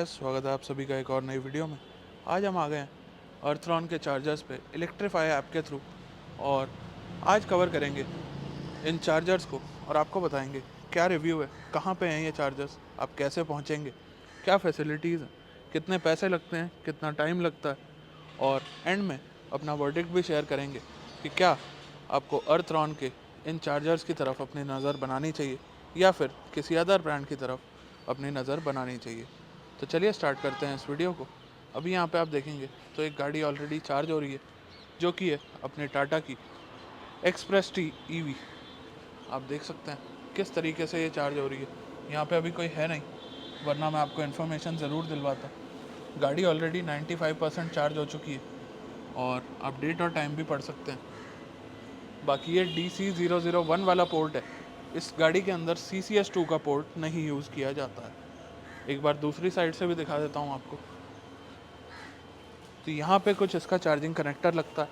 Guys, स्वागत है आप सभी का एक और नई वीडियो में। आज हम आ गए हैं अर्थरॉन के चार्जर्स पे इलेक्ट्रीफाई ऐप के थ्रू, और आज कवर करेंगे इन चार्जर्स को और आपको बताएंगे क्या रिव्यू है, कहाँ पे हैं ये चार्जर्स, आप कैसे पहुँचेंगे, क्या फैसिलिटीज़ हैं, कितने पैसे लगते हैं, कितना टाइम लगता है, और एंड में अपना वर्डिक्ट भी शेयर करेंगे कि क्या आपको अर्थरॉन के इन चार्जर्स की तरफ अपनी नज़र बनानी चाहिए या फिर किसी अदर ब्रांड की तरफ अपनी नज़र बनानी चाहिए। तो चलिए स्टार्ट करते हैं इस वीडियो को। अभी यहाँ पे आप देखेंगे तो एक गाड़ी ऑलरेडी चार्ज हो रही है, जो कि है अपने टाटा की एक्सप्रेस टी ईवी। आप देख सकते हैं किस तरीके से ये चार्ज हो रही है। यहाँ पे अभी कोई है नहीं, वरना मैं आपको इन्फॉर्मेशन ज़रूर दिलवाता। गाड़ी ऑलरेडी 95% चार्ज हो चुकी है और आप डेट और टाइम भी पढ़ सकते हैं। बाकी ये DC001 वाला पोर्ट है, इस गाड़ी के अंदर CCS2 का पोर्ट नहीं यूज़ किया जाता है। एक बार दूसरी साइड से भी दिखा देता हूँ आपको। तो यहाँ पे कुछ इसका चार्जिंग कनेक्टर लगता है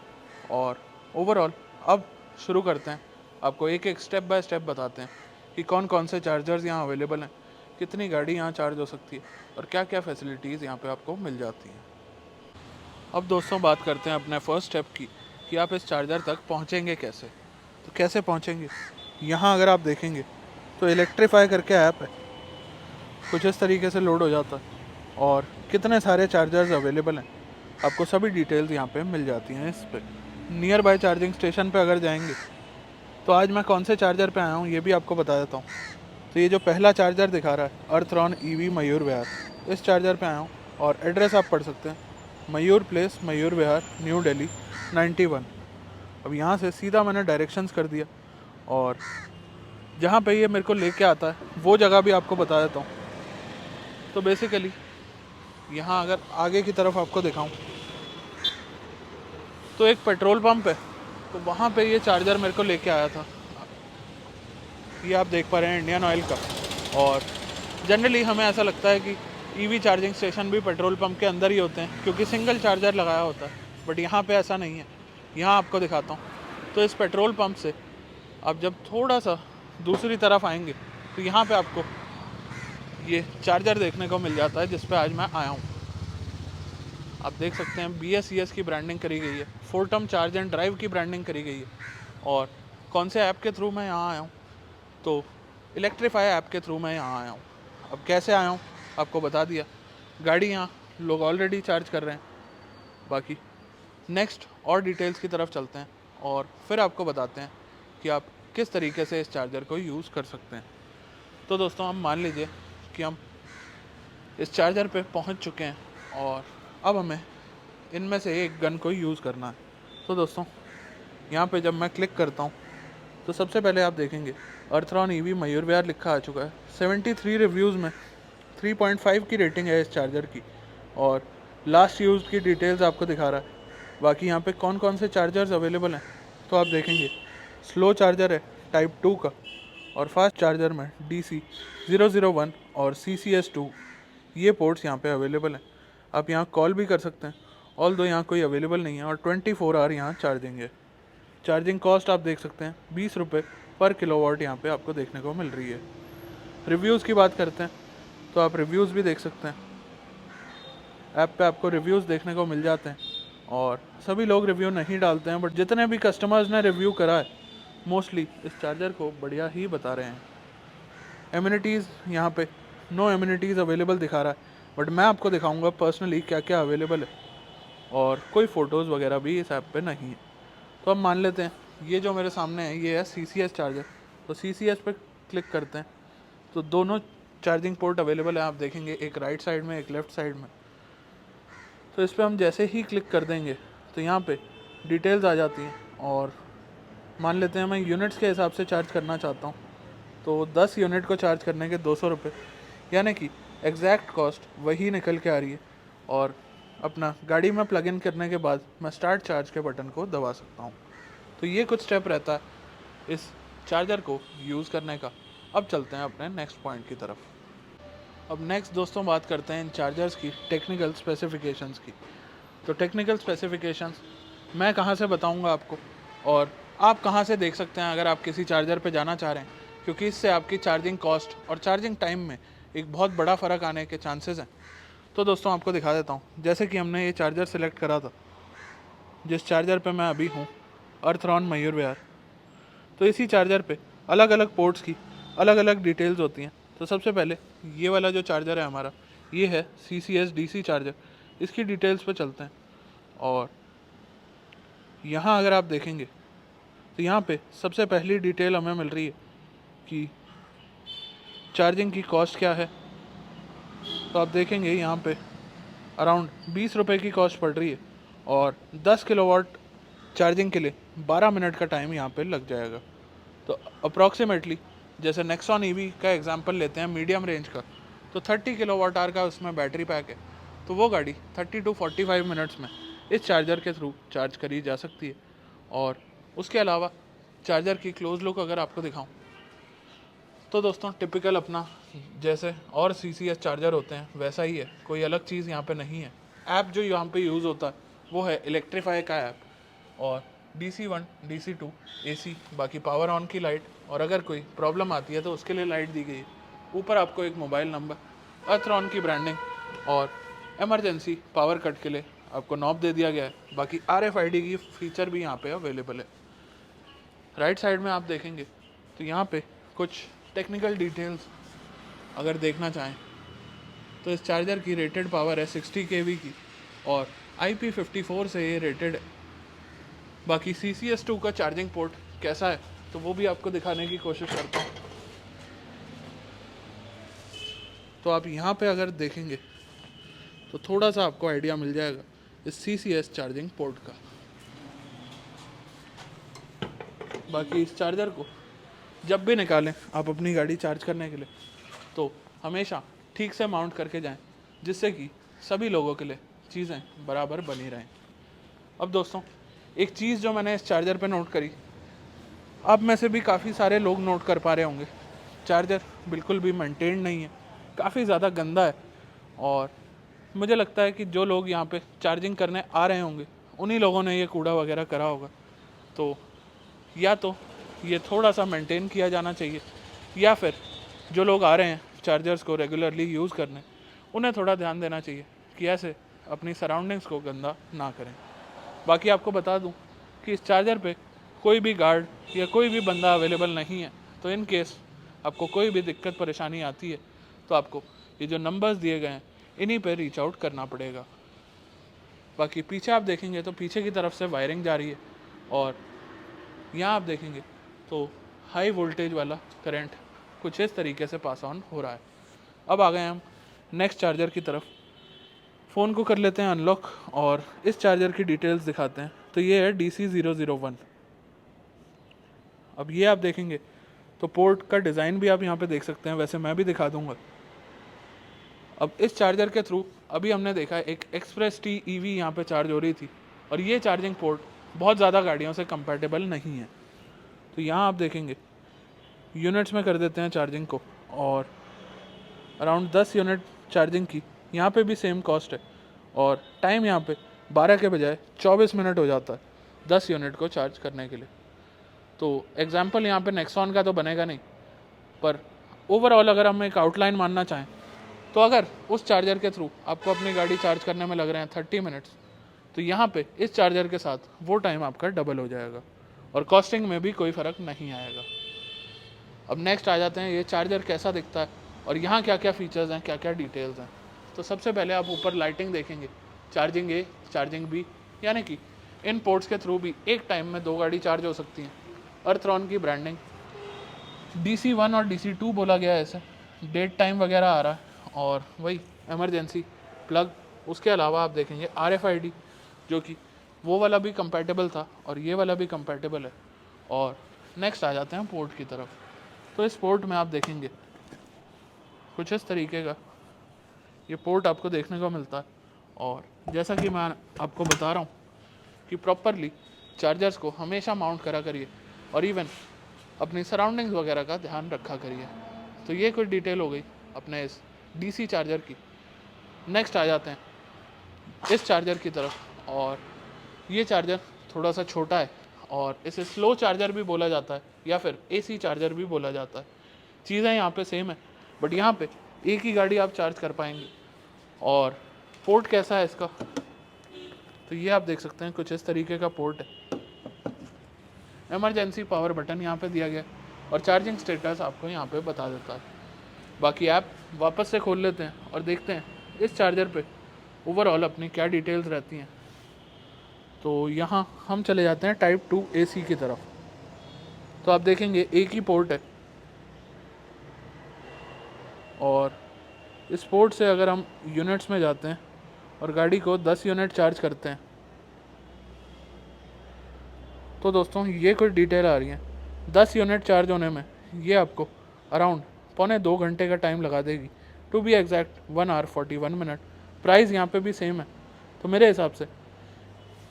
और ओवरऑल अब शुरू करते हैं। आपको एक एक स्टेप बाय स्टेप बताते हैं कि कौन कौन से चार्जर्स यहाँ अवेलेबल हैं, कितनी गाड़ी यहाँ चार्ज हो सकती है और क्या क्या फैसिलिटीज़ यहाँ पे आपको मिल जाती हैं। अब दोस्तों बात करते हैं अपने फर्स्ट स्टेप की कि आप इस चार्जर तक पहुँचेंगे कैसे। तो कैसे पहुँचेंगे, यहाँ अगर आप देखेंगे तो इलेक्ट्रीफाई करके ऐप है, कुछ इस तरीके से लोड हो जाता है और कितने सारे चार्जर्स अवेलेबल हैं आपको सभी डिटेल्स यहाँ पे मिल जाती हैं। इस पे नियर बाय चार्जिंग स्टेशन पे अगर जाएंगे तो आज मैं कौन से चार्जर पे आया हूँ ये भी आपको बता देता हूँ। तो ये जो पहला चार्जर दिखा रहा है अर्थरॉन ईवी मयूर विहार, इस चार्जर पे आया हूँ और एड्रेस आप पढ़ सकते हैं, मयूर प्लेस, मयूर विहार, न्यू दिल्ली 91। अब यहाँ से सीधा मैंने डायरेक्शंस कर दिया और जहाँ पे ये मेरे को लेके आता है वो जगह भी आपको बता देता हूँ। तो बेसिकली यहाँ अगर आगे की तरफ आपको दिखाऊं तो एक पेट्रोल पंप है, तो वहाँ पे ये चार्जर मेरे को लेके आया था। ये आप देख पा रहे हैं इंडियन ऑयल का। और जनरली हमें ऐसा लगता है कि ईवी चार्जिंग स्टेशन भी पेट्रोल पंप के अंदर ही होते हैं क्योंकि सिंगल चार्जर लगाया होता है, बट यहाँ पे ऐसा नहीं है। यहाँ आपको दिखाता हूँ। तो इस पेट्रोल पंप से आप जब थोड़ा सा दूसरी तरफ आएंगे तो यहाँ पे आपको ये चार्जर देखने को मिल जाता है जिस पे आज मैं आया हूँ। आप देख सकते हैं BSES की ब्रांडिंग करी गई है, फोर्टम चार्ज एंड ड्राइव की ब्रांडिंग करी गई है। और कौन से ऐप के थ्रू मैं यहाँ आया हूँ, तो इलेक्ट्रीफाई ऐप के थ्रू मैं यहाँ आया हूँ। अब कैसे आया हूँ आपको बता दिया, गाड़ी यहाँ लोग ऑलरेडी चार्ज कर रहे हैं। बाकी नेक्स्ट और डिटेल्स की तरफ चलते हैं और फिर आपको बताते हैं कि आप किस तरीके से इस चार्जर को यूज़ कर सकते हैं। तो दोस्तों हम मान लीजिए कि हम इस चार्जर पे पहुंच चुके हैं और अब हमें इनमें से एक गन को यूज़ करना है। तो दोस्तों यहाँ पे जब मैं क्लिक करता हूँ तो सबसे पहले आप देखेंगे अर्थरॉन ईवी मयूर विहार लिखा आ चुका है। 73 रिव्यूज़ में 3.5 की रेटिंग है इस चार्जर की और लास्ट यूज़ की डिटेल्स आपको दिखा रहा है। बाकी यहाँ पे कौन कौन से चार्जर्स अवेलेबल हैं तो आप देखेंगे स्लो चार्जर है टाइप 2 का, और फास्ट चार्जर में DC001 और CCS2 ये पोर्ट्स यहाँ पे अवेलेबल हैं। आप यहाँ कॉल भी कर सकते हैं, ऑल दो यहाँ कोई अवेलेबल नहीं है, और 24 आवर यहाँ चार्जिंग है। चार्जिंग कॉस्ट आप देख सकते हैं 20 रुपये पर किलोवाट यहाँ पे आपको देखने को मिल रही है। रिव्यूज़ की बात करते हैं तो आप रिव्यूज़ भी देख सकते हैं, ऐप पे आपको रिव्यूज़ देखने को मिल जाते हैं। और सभी लोग रिव्यू नहीं डालते हैं, बट जितने भी कस्टमर्स ने रिव्यू करा है मोस्टली इस चार्जर को बढ़िया ही बता रहे हैं। एमिनिटीज़ यहाँ पे नो एमिनिटीज़ अवेलेबल दिखा रहा है, बट मैं आपको दिखाऊंगा पर्सनली क्या क्या अवेलेबल है, और कोई फ़ोटोज़ वगैरह भी इस ऐप पे नहीं है। तो अब मान लेते हैं ये जो मेरे सामने है ये है CCS चार्जर। तो CCS पे क्लिक करते हैं तो दोनों चार्जिंग पोर्ट अवेलेबल है। आप देखेंगे एक राइट साइड में, एक लेफ़्ट साइड में। तो इस पर हम जैसे ही क्लिक कर देंगे तो यहाँ पे डिटेल्स आ जाती हैं, और मान लेते हैं मैं यूनिट्स के हिसाब से चार्ज करना चाहता हूँ तो 10 यूनिट को चार्ज करने के 200 रुपये, यानी कि एग्जैक्ट कॉस्ट वही निकल के आ रही है। और अपना गाड़ी में प्लग इन करने के बाद मैं स्टार्ट चार्ज के बटन को दबा सकता हूँ। तो ये कुछ स्टेप रहता है इस चार्जर को यूज़ करने का। अब चलते हैं अपने नेक्स्ट पॉइंट की तरफ। अब नेक्स्ट दोस्तों बात करते हैं इन चार्जर्स की टेक्निकल स्पेसिफिकेशंस की। तो टेक्निकल स्पेसिफिकेशंस मैं कहाँ से बताऊँगा आपको, और आप कहाँ से देख सकते हैं अगर आप किसी चार्जर पे जाना चाह रहे हैं, क्योंकि इससे आपकी चार्जिंग कॉस्ट और चार्जिंग टाइम में एक बहुत बड़ा फ़र्क आने के चांसेस हैं। तो दोस्तों आपको दिखा देता हूँ, जैसे कि हमने ये चार्जर सेलेक्ट करा था, जिस चार्जर पे मैं अभी हूँ, अर्थरॉन मयूर विहार। तो इसी चार्जर पे अलग अलग पोर्ट्स की अलग अलग डिटेल्स होती हैं। तो सबसे पहले ये वाला जो चार्जर है हमारा, ये है CCS DC चार्जर। इसकी डिटेल्स पे चलते हैं और यहाँ अगर आप देखेंगे तो यहाँ पे सबसे पहली डिटेल हमें मिल रही है कि चार्जिंग की कॉस्ट क्या है। तो आप देखेंगे यहाँ पे अराउंड 20 रुपये की कॉस्ट पड़ रही है और 10 किलोवाट चार्जिंग के लिए 12 मिनट का टाइम यहाँ पे लग जाएगा। तो अप्रॉक्सीमेटली जैसे नेक्सॉन EV का एग्जांपल लेते हैं मीडियम रेंज का, तो 30 किलोवाट आवर का उसमें बैटरी पैक है। तो वो गाड़ी 30 to 45 मिनट्स में इस चार्जर के थ्रू चार्ज करी जा सकती है। और उसके अलावा चार्जर की क्लोज लुक अगर आपको दिखाऊं तो दोस्तों टिपिकल अपना जैसे और CCS चार्जर होते हैं वैसा ही है, कोई अलग चीज़ यहाँ पे नहीं है। ऐप जो यहाँ पे यूज़ होता है वो है इलेक्ट्रीफाई का ऐप, और DC1 DC2 AC, बाकी पावर ऑन की लाइट, और अगर कोई प्रॉब्लम आती है तो उसके लिए लाइट दी गई है। ऊपर आपको एक मोबाइल नंबर, अर्थरॉन की ब्रांडिंग, और एमरजेंसी पावर कट के लिए आपको नॉब दे दिया गया है। बाकी RFID की फीचर भी यहाँ पे अवेलेबल है। राइट साइड में आप देखेंगे तो यहाँ पे कुछ टेक्निकल डिटेल्स अगर देखना चाहें तो इस चार्जर की रेटेड पावर है 60 kV की, और IP54 से ये रेटेड है। बाकी CCS2 का चार्जिंग पोर्ट कैसा है तो वो भी आपको दिखाने की कोशिश करता हूँ। तो आप यहाँ पे अगर देखेंगे तो थोड़ा सा आपको आइडिया मिल जाएगा इस CCS चार्जिंग पोर्ट का। बाकी इस चार्जर को जब भी निकालें आप अपनी गाड़ी चार्ज करने के लिए तो हमेशा ठीक से माउंट करके जाएं, जिससे कि सभी लोगों के लिए चीज़ें बराबर बनी रहें। अब दोस्तों एक चीज़ जो मैंने इस चार्जर पे नोट करी, आप में से भी काफ़ी सारे लोग नोट कर पा रहे होंगे, चार्जर बिल्कुल भी मेंटेन नहीं है, काफ़ी ज़्यादा गंदा है। और मुझे लगता है कि जो लोग यहाँ पे चार्जिंग करने आ रहे होंगे उन्हीं लोगों ने ये कूड़ा वगैरह करा होगा। तो या तो ये थोड़ा सा मेंटेन किया जाना चाहिए, या फिर जो लोग आ रहे हैं चार्जर्स को रेगुलरली यूज़ करने, उन्हें थोड़ा ध्यान देना चाहिए कि ऐसे अपनी सराउंडिंग्स को गंदा ना करें। बाकी आपको बता दूं कि इस चार्जर पे कोई भी गार्ड या कोई भी बंदा अवेलेबल नहीं है। तो इन केस आपको कोई भी दिक्कत परेशानी आती है तो आपको ये जो नंबर्स दिए गए हैं इन्हीं पे रीच आउट करना पड़ेगा। बाकी पीछे आप देखेंगे तो पीछे की तरफ से वायरिंग जा रही है, और यहाँ आप देखेंगे तो हाई वोल्टेज वाला करंट कुछ इस तरीके से पास ऑन हो रहा है। अब आ गए हम नेक्स्ट चार्जर की तरफ। फ़ोन को कर लेते हैं अनलॉक और इस चार्जर की डिटेल्स दिखाते हैं। तो ये है DC001। अब ये आप देखेंगे तो पोर्ट का डिज़ाइन भी आप यहाँ पे देख सकते हैं, वैसे मैं भी दिखा दूंगा। अब इस चार्जर के थ्रू अभी हमने देखा एक एक्सप्रेस T EV यहाँ पे चार्ज हो रही थी, और ये चार्जिंग पोर्ट बहुत ज़्यादा गाड़ियों से कंपैटिबल नहीं है। तो यहाँ आप देखेंगे यूनिट्स में कर देते हैं चार्जिंग को, और अराउंड 10 यूनिट चार्जिंग की यहाँ पे भी सेम कॉस्ट है, और टाइम यहाँ पे 12 के बजाय 24 मिनट हो जाता है 10 यूनिट को चार्ज करने के लिए। तो एग्जांपल यहाँ पे नेक्सॉन का तो बनेगा नहीं, पर ओवरऑल अगर हम एक आउटलाइन मानना चाहें तो अगर उस चार्जर के थ्रू आपको अपनी गाड़ी चार्ज करने में लग रहे हैं 30 मिनट्स, तो यहाँ पे इस चार्जर के साथ वो टाइम आपका डबल हो जाएगा, और कॉस्टिंग में भी कोई फ़र्क नहीं आएगा। अब नेक्स्ट आ जाते हैं ये चार्जर कैसा दिखता है और यहाँ क्या क्या फ़ीचर्स हैं, क्या क्या डिटेल्स हैं। तो सबसे पहले आप ऊपर लाइटिंग देखेंगे, चार्जिंग A चार्जिंग B, यानी कि इन पोर्ट्स के थ्रू भी एक टाइम में 2 गाड़ी चार्ज हो सकती हैं। अर्थरॉन की ब्रांडिंग, DC1 और DC2 बोला गया है, ऐसे डेट टाइम वगैरह आ रहा है, और वही एमरजेंसी प्लग। उसके अलावा आप देखेंगे RFID, जो कि वो वाला भी कंपैटिबल था और ये वाला भी कंपैटिबल है। और नेक्स्ट आ जाते हैं पोर्ट की तरफ। तो इस पोर्ट में आप देखेंगे कुछ इस तरीके का ये पोर्ट आपको देखने को मिलता है, और जैसा कि मैं आपको बता रहा हूँ कि प्रॉपरली चार्जर्स को हमेशा माउंट करा करिए, और इवन अपनी सराउंडिंग्स वगैरह का ध्यान रखा करिए। तो ये कुछ डिटेल हो गई अपने इस DC चार्जर की। नेक्स्ट आ जाते हैं इस चार्जर की तरफ, और ये चार्जर थोड़ा सा छोटा है और इसे स्लो चार्जर भी बोला जाता है या फिर AC चार्जर भी बोला जाता है। चीज़ें यहाँ पे सेम है, बट यहाँ पे एक ही गाड़ी आप चार्ज कर पाएंगे, और पोर्ट कैसा है इसका, तो ये आप देख सकते हैं कुछ इस तरीके का पोर्ट है। इमरजेंसी पावर बटन यहाँ पे दिया गया और चार्जिंग स्टेटस आपको यहाँ पे बता देता है। बाकी ऐप वापस से खोल लेते हैं और देखते हैं इस चार्जर पे ओवरऑल अपनी क्या डिटेल्स रहती हैं। तो यहाँ हम चले जाते हैं टाइप 2 AC की तरफ। तो आप देखेंगे एक ही पोर्ट है और इस पोर्ट से अगर हम यूनिट्स में जाते हैं और गाड़ी को 10 यूनिट चार्ज करते हैं तो दोस्तों ये कुछ डिटेल आ रही है। 10 यूनिट चार्ज होने में ये आपको अराउंड 1.25 घंटे का टाइम लगा देगी, to be exact 1 hour 41 minute. Price यहाँ पे भी सेम है। तो मेरे हिसाब से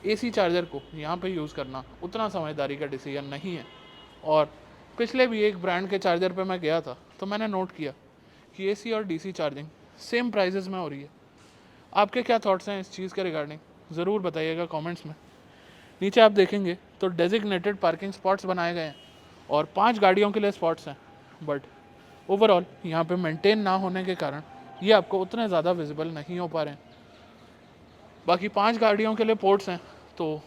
AC चार्जर को यहाँ पे यूज़ करना उतना समझदारी का डिसीजन नहीं है। और पिछले भी एक ब्रांड के चार्जर पे मैं गया था तो मैंने नोट किया कि AC और DC चार्जिंग सेम प्राइजेस में हो रही है। आपके क्या थॉट्स हैं इस चीज़ के रिगार्डिंग, ज़रूर बताइएगा कमेंट्स में। नीचे आप देखेंगे तो डेजिग्नेटेड पार्किंग स्पॉट्स बनाए गए हैं और 5 गाड़ियों के लिए स्पॉट्स हैं, बट ओवरऑल यहाँ पे मेंटेन ना होने के कारण ये आपको उतने ज़्यादा विजिबल नहीं हो पा रहे हैं। बाकी 5 गाड़ियों के लिए पोर्ट्स हैं तो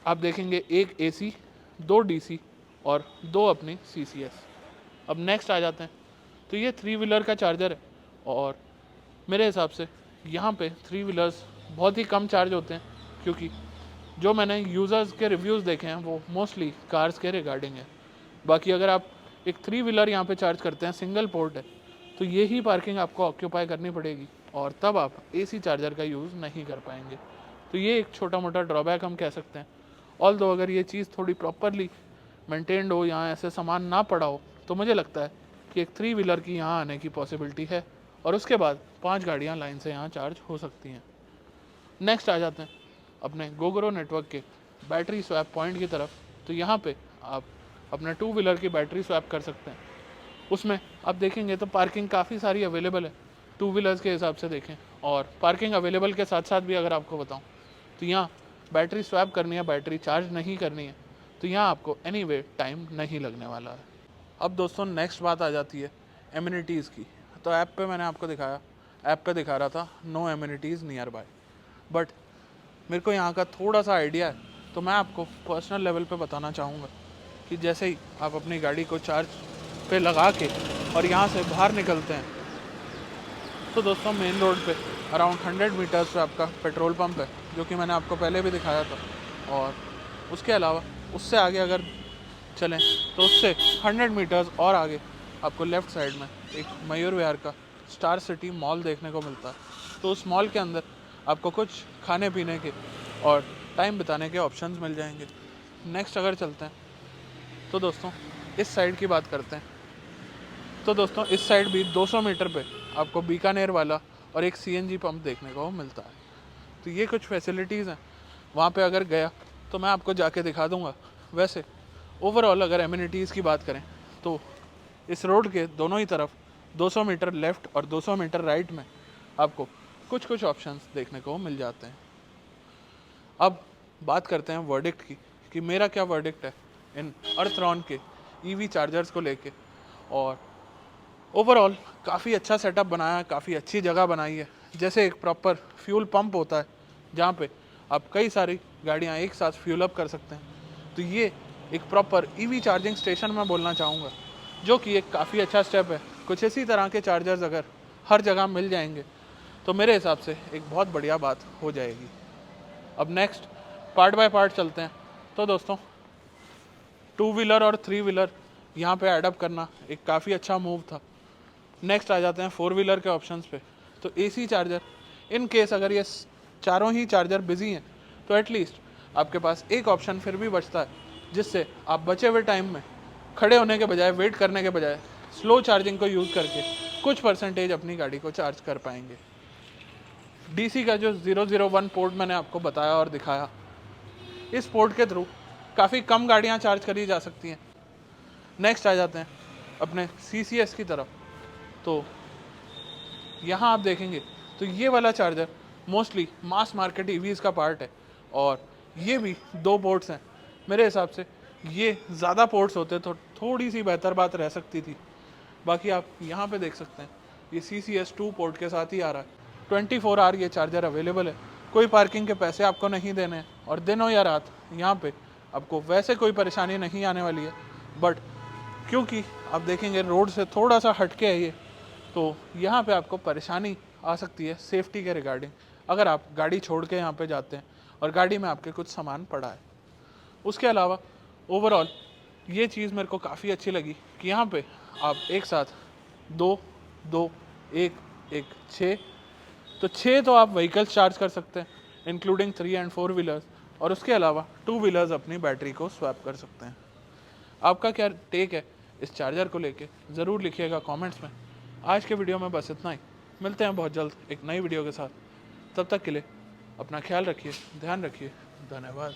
आप देखेंगे एक AC, 2 DC और 2 अपनी CCS। अब नेक्स्ट आ जाते हैं तो ये 3 व्हीलर का चार्जर है और मेरे हिसाब से यहाँ पे 3 व्हीलर्स बहुत ही कम चार्ज होते हैं, क्योंकि जो मैंने यूज़र्स के रिव्यूज़ देखे हैं वो मोस्टली कार्स के रिगार्डिंग है। बाकी अगर आप एक 3 व्हीलर यहाँ पे चार्ज करते हैं, सिंगल पोर्ट है, तो यही पार्किंग आपको ऑक्यूपाई करनी पड़ेगी और तब आप AC चार्जर का यूज़ नहीं कर पाएंगे। तो ये एक छोटा मोटा ड्रॉबैक हम कह सकते हैं। ऑल्दो अगर ये चीज़ थोड़ी प्रॉपरली मेंटेन्ड हो, यहाँ ऐसे सामान ना पड़ा हो, तो मुझे लगता है कि एक 3 व्हीलर की यहाँ आने की पॉसिबिलिटी है और उसके बाद 5 गाड़ियाँ लाइन से यहाँ चार्ज हो सकती हैं। नेक्स्ट आ जाते हैं अपने गोगोरो नेटवर्क के बैटरी स्वैप पॉइंट की तरफ। तो यहाँ पे आप अपने 2 व्हीलर की बैटरी स्वैप कर सकते हैं। उसमें आप देखेंगे तो पार्किंग काफ़ी सारी अवेलेबल है 2 व्हीलर्स के हिसाब से देखें। और पार्किंग अवेलेबल के साथ साथ भी अगर आपको बताऊँ तो यहाँ बैटरी स्वैप करनी है, बैटरी चार्ज नहीं करनी है, तो यहाँ आपको एनीवे टाइम नहीं लगने वाला है। अब दोस्तों नेक्स्ट बात आ जाती है एमिनिटीज़ की। तो ऐप पे मैंने आपको दिखाया, ऐप पे दिखा रहा था no amenities nearby, but मेरे को यहाँ का थोड़ा सा आइडिया है तो मैं आपको पर्सनल लेवल पे बताना चाहूँगा कि जैसे ही आप अपनी गाड़ी को चार्ज पे लगा के और यहाँ से बाहर निकलते हैं तो दोस्तों मेन रोड पे अराउंड 100 मीटर्स पे आपका पेट्रोल पंप है, जो कि मैंने आपको पहले भी दिखाया था। और उसके अलावा उससे आगे अगर चलें तो उससे 100 मीटर्स और आगे आपको लेफ़्ट साइड में एक मयूर विहार का स्टार सिटी मॉल देखने को मिलता है। तो उस मॉल के अंदर आपको कुछ खाने पीने के और टाइम बिताने के ऑप्शंस मिल जाएंगे। नेक्स्ट अगर चलते हैं तो दोस्तों इस साइड की बात करते हैं। तो दोस्तों इस साइड भी 200 मीटर पे आपको बीकानेर वाला और एक CNG पंप देखने को मिलता है। तो ये कुछ फैसिलिटीज़ हैं, वहाँ पे अगर गया तो मैं आपको जाके दिखा दूँगा। वैसे ओवरऑल अगर एमिनिटीज़ की बात करें तो इस रोड के दोनों ही तरफ 200 मीटर लेफ़्ट और 200 मीटर राइट में आपको कुछ कुछ ऑप्शंस देखने को मिल जाते हैं। अब बात करते हैं वर्डिक्ट की कि मेरा क्या वर्डिक्ट है इन अर्थरॉन के EV चार्जर्स को लेके। और ओवरऑल काफ़ी अच्छा सेटअप बनाया है, काफ़ी अच्छी जगह बनाई है। जैसे एक प्रॉपर फ्यूल पंप होता है जहाँ पे आप कई सारी गाड़ियाँ एक साथ फ्यूल अप कर सकते हैं, तो ये एक प्रॉपर EV चार्जिंग स्टेशन मैं बोलना चाहूँगा, जो कि एक काफ़ी अच्छा स्टेप है। कुछ इसी तरह के चार्जर्स अगर हर जगह मिल जाएंगे तो मेरे हिसाब से एक बहुत बढ़िया बात हो जाएगी। अब नेक्स्ट पार्ट बाय पार्ट चलते हैं। तो दोस्तों 2 व्हीलर और 3 व्हीलर यहाँ पे एडअप करना एक काफ़ी अच्छा मूव था। नेक्स्ट आ जाते हैं 4 व्हीलर के ऑप्शंस पे। तो AC चार्जर इन केस अगर ये चारों ही चार्जर बिजी हैं तो एटलीस्ट आपके पास एक ऑप्शन फिर भी बचता है, जिससे आप बचे हुए टाइम में खड़े होने के बजाय, वेट करने के बजाय स्लो चार्जिंग को यूज़ करके कुछ परसेंटेज अपनी गाड़ी को चार्ज कर पाएंगे। DC का जो 001 पोर्ट मैंने आपको बताया और दिखाया, इस पोर्ट के थ्रू काफ़ी कम गाड़ियाँ चार्ज करी जा सकती हैं। नेक्स्ट आ जाते हैं अपने CCS की तरफ। तो यहाँ आप देखेंगे तो ये वाला charger mostly mass market EVs का पार्ट है और ये भी 2 पोर्ट्स हैं। मेरे हिसाब से ये ज़्यादा पोर्ट्स होते तो थोड़ी सी बेहतर बात रह सकती थी। बाकी आप यहाँ पे देख सकते हैं ये CCS 2 पोर्ट के साथ ही आ रहा है 24 आवर ये चार्जर अवेलेबल है, कोई पार्किंग के पैसे आपको नहीं देने हैं, और दिन हो या रात यहाँ पे आपको वैसे कोई परेशानी नहीं आने वाली है। बट क्योंकि आप देखेंगे रोड से थोड़ा सा हटके है ये, तो यहाँ पे आपको परेशानी आ सकती है सेफ्टी के रिगार्डिंग, अगर आप गाड़ी छोड़ के यहाँ पे जाते हैं और गाड़ी में आपके कुछ सामान पड़ा है। उसके अलावा ओवरऑल ये चीज़ मेरे को काफ़ी अच्छी लगी कि यहाँ पे आप एक साथ 2, 2, 1, 1, 6, तो 6 तो आप व्हीकल्स चार्ज कर सकते हैं, इंक्लूडिंग 3 एंड 4 व्हीलर्स, और उसके अलावा 2 व्हीलर्स अपनी बैटरी को स्वैप कर सकते हैं। आपका क्या टेक है इस चार्जर को लेके, ज़रूर लिखिएगा कमेंट्स में। आज के वीडियो में बस इतना ही, मिलते हैं बहुत जल्द एक नई वीडियो के साथ। तब तक के लिए अपना ख्याल रखिए, ध्यान रखिए, धन्यवाद।